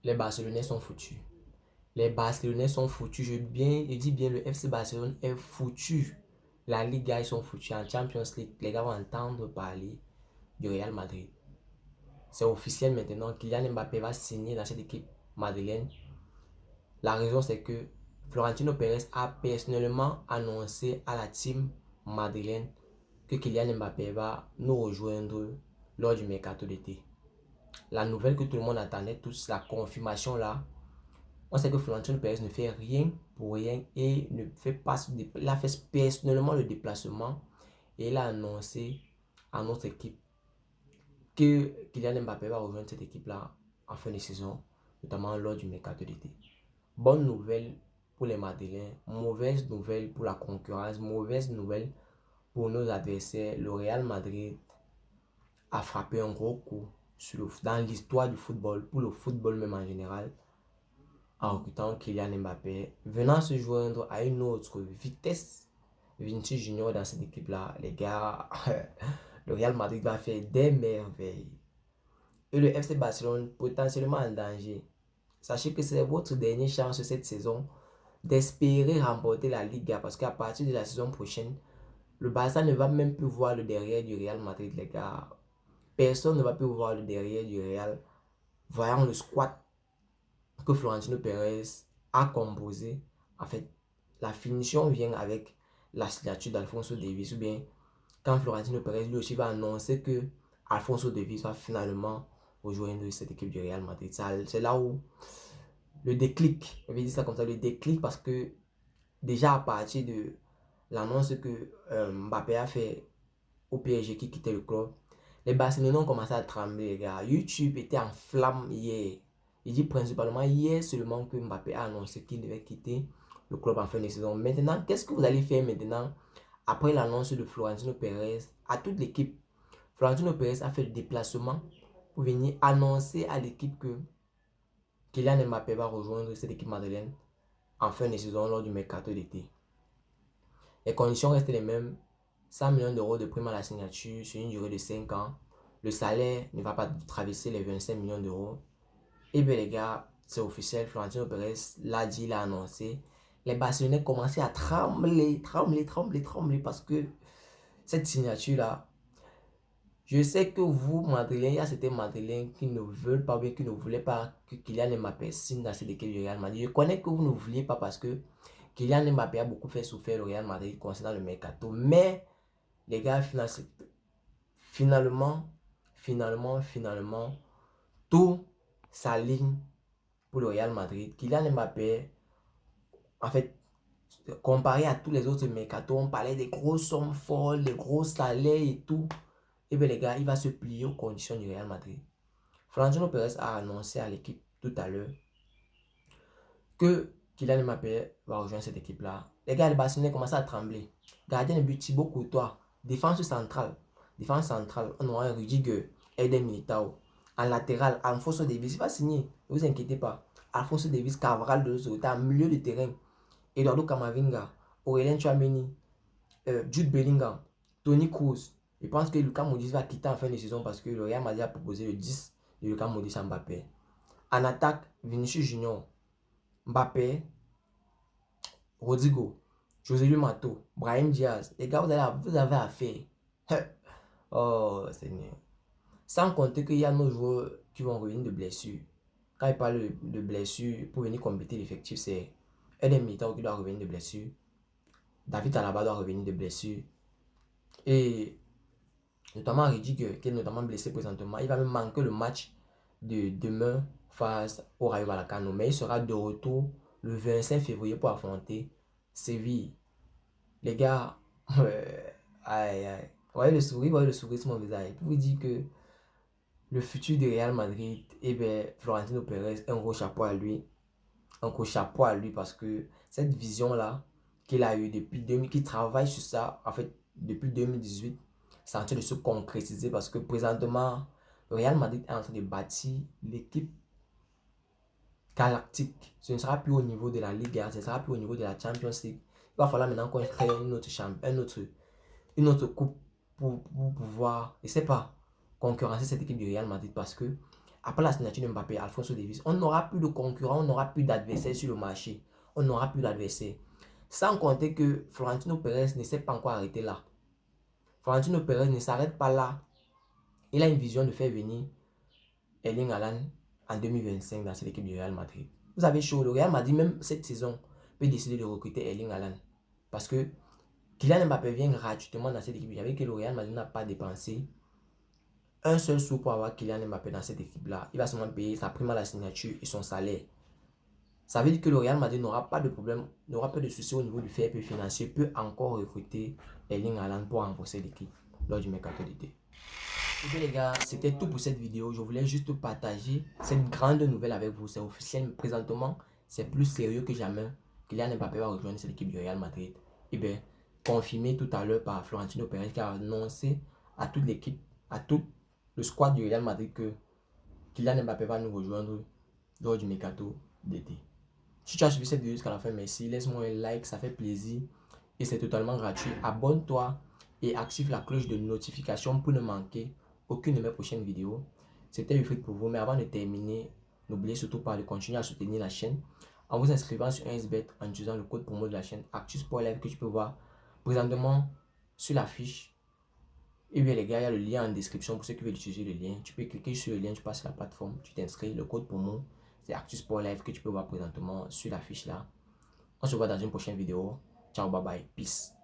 les Barcelonais sont foutus. Les Barcelonais sont foutus. Je dis bien, le FC Barcelone est foutu. La Liga, ils sont foutus. En Champions League, les gars vont entendre parler du Real Madrid. C'est officiel maintenant. Kylian Mbappé va signer dans cette équipe madrilène. La raison, c'est que Florentino Pérez a personnellement annoncé à la team madrilène que Kylian Mbappé va nous rejoindre lors du mercato d'été. La nouvelle que tout le monde attendait, tous, la confirmation là, on sait que Florentino Pérez ne fait rien pour rien et ne fait pas, il a fait personnellement le déplacement et il a annoncé à notre équipe que Kylian Mbappé va rejoindre cette équipe là en fin de saison, notamment lors du mercato d'été. Bonne nouvelle pour les Madrilènes, mauvaise nouvelle pour la concurrence, mauvaise nouvelle pour nos adversaires. Le Real Madrid a frappé un gros coup dans l'histoire du football, pour le football même en général, en recrutant Kylian Mbappé, venant se joindre à une autre vitesse. Vinicius Junior dans cette équipe-là, les gars, le Real Madrid va faire des merveilles. Et le FC Barcelone potentiellement en danger. Sachez que c'est votre dernière chance cette saison d'espérer remporter la Liga parce qu'à partir de la saison prochaine, le Barça ne va même plus voir le derrière du Real Madrid, les gars. Personne ne va plus voir le derrière du Real. Voyons le squad que Florentino Pérez a composé. En fait, la finition vient avec la signature d'Alphonso Davies, ou bien quand Florentino Pérez lui aussi va annoncer que Alphonso Davies va finalement rejoindre cette équipe du Real Madrid. C'est là où le déclic, je vais dire ça comme ça, le déclic, parce que déjà à partir de l'annonce que Mbappé a fait au PSG qui quittait le club, les Barcelonais ont commencé à trembler, les gars. YouTube était en flamme hier. Il dit principalement hier seulement que Mbappé a annoncé qu'il devait quitter le club en fin de saison. Maintenant, qu'est-ce que vous allez faire maintenant après l'annonce de Florentino Pérez à toute l'équipe? Florentino Pérez a fait le déplacement pour venir annoncer à l'équipe que Kylian Mbappé va rejoindre cette équipe madrilène en fin de saison lors du mercato d'été. Les conditions restent les mêmes. 100 millions d'euros de prime à la signature sur une durée de 5 ans. Le salaire ne va pas traverser les 25 millions d'euros. Et bien les gars, c'est officiel. Florentino Pérez l'a dit, l'a annoncé. Les Barcelonais commençaient à trembler parce que cette signature-là, je sais que vous, Madrilènes, il y a certains Madrilènes qui ne veulent pas, ou bien qui ne voulaient pas que Kylian Mbappé signe dans cette équipe du Real Madrid. Je connais que vous ne vouliez pas parce que Kylian Mbappé a beaucoup fait souffrir le Real Madrid concernant le mercato. Mais, les gars, finalement, tout s'aligne pour le Real Madrid. Kylian Mbappé, en fait, comparé à tous les autres mercatos, on parlait des grosses sommes folles, des gros salaires et tout. Et bien les gars, il va se plier aux conditions du Real Madrid. Florentino Pérez a annoncé à l'équipe tout à l'heure que Kylian Mbappé va rejoindre cette équipe-là. Les gars, les Barcelonais commencent à trembler. Gardien de but, Thibaut Courtois. Défense centrale. Défense centrale, on aura un Rudiger, Eden Militao. En latéral, Alphonso Davies, il va signer. Ne vous inquiétez pas. Alphonso Davies, Carvajal de l'autre côté, en milieu de terrain. Eduardo Camavinga, Aurélien Tchouaméni, Jude Bellingham, Toni Kroos. Je pense que Lucas Modric va quitter en fin de saison parce que le Real Madrid a proposé le 10 de Lucas Modric à Mbappé. En attaque, Vinicius Junior, Mbappé, Rodrigo, Joselu Mato, Brahim Diaz. Les gars, vous avez affaire. Oh, Seigneur. Sans compter qu'il y a nos joueurs qui vont revenir de blessures. Quand il parle de blessures, pour venir compléter l'effectif, c'est Eden Militao qui doit revenir de blessures. David Alaba doit revenir de blessures. Et notamment Rudiger, qui est notamment blessé présentement. Il va même manquer le match de demain face au Rayo Vallecano. Mais il sera de retour le 25 février pour affronter Séville. Les gars, aïe, aïe. Voyez le sourire sur mon visage. Pour vous dire que le futur du Real Madrid, et bien, Florentino Pérez, un gros chapeau à lui. Un gros chapeau à lui parce que cette vision-là qu'il a eu depuis 2000, qu'il travaille sur ça, en fait, depuis 2018, c'est en train de se concrétiser parce que présentement, le Real Madrid est en train de bâtir l'équipe galactique. Ce ne sera plus au niveau de la Liga, ce ne sera plus au niveau de la Champions League. Il va falloir maintenant qu'on crée une autre coupe pour pouvoir, je ne sais pas, concurrencer cette équipe du Real Madrid parce que après la signature de Mbappé, Alphonso Davies, on n'aura plus de concurrents, on n'aura plus d'adversaires sur le marché. On n'aura plus d'adversaires. Sans compter que Florentino Pérez ne s'est pas encore arrêté là. Florentino Pérez ne s'arrête pas là. Il a une vision de faire venir Erling Haaland en 2025 dans cette équipe du Real Madrid. Vous avez chaud, le Real Madrid, même cette saison, peut décider de recruter Erling Haaland. Parce que Kylian Mbappé vient gratuitement dans cette équipe. Il y avait que le Real Madrid n'a pas dépensé un seul sou pour avoir Kylian Mbappé dans cette équipe-là. Il va seulement payer sa prime à la signature et son salaire. Ça veut dire que le Real Madrid n'aura pas de problème, n'aura pas de soucis au niveau du fair play financier, peut encore recruter Erling Haaland pour renforcer l'équipe lors du mercato d'été. Et bien les gars, c'était tout pour cette vidéo. Je voulais juste partager cette grande nouvelle avec vous. C'est officiel, mais présentement, c'est plus sérieux que jamais. Kylian Mbappé va rejoindre cette équipe du Real Madrid. Et bien, confirmé tout à l'heure par Florentino Pérez qui a annoncé à toute l'équipe, à tout le squad du Real Madrid que Kylian Mbappé va nous rejoindre lors du mercato d'été. Si tu as suivi cette vidéo jusqu'à la fin, merci. Laisse-moi un like, ça fait plaisir. Et c'est totalement gratuit. Abonne-toi et active la cloche de notification pour ne manquer aucune de mes prochaines vidéos. C'était Wilfried pour vous. Mais avant de terminer, n'oubliez surtout pas de continuer à soutenir la chaîne en vous inscrivant sur 1xBet en utilisant le code promo de la chaîne Actu Sport Live que tu peux voir présentement sur la fiche. Et bien les gars, il y a le lien en description pour ceux qui veulent utiliser le lien. Tu peux cliquer sur le lien, tu passes sur la plateforme, tu t'inscris. Le code promo, c'est Actu Sport Live que tu peux voir présentement sur la fiche là. On se voit dans une prochaine vidéo. Ciao, bye bye, peace.